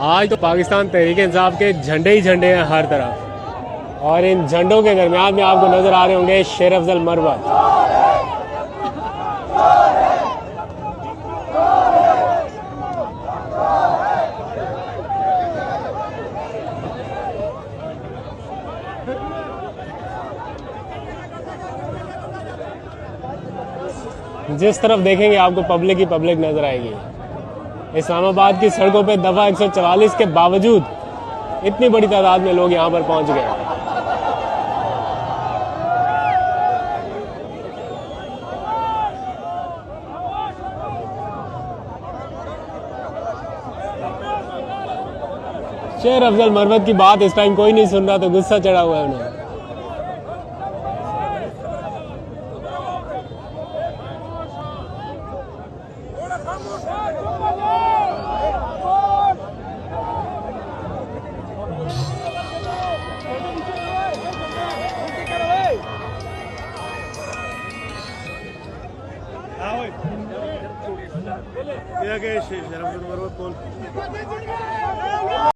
आज तो पाकिस्तान तहरीक इंसाफ के झंडे ही झंडे हैं हर तरफ, और इन झंडों के दरमियान में आपको नजर आ रहे होंगे शेर अफजल मरवत। जिस तरफ देखेंगे आपको पब्लिक ही पब्लिक नजर आएगी। इस्लामाबाद की सड़कों पे दफा 144 के बावजूद इतनी बड़ी तादाद में लोग यहां पर पहुंच गए। शेर अफजल मरवत की बात इस टाइम कोई नहीं सुन रहा, तो गुस्सा चढ़ा हुआ है उन्हें। क्या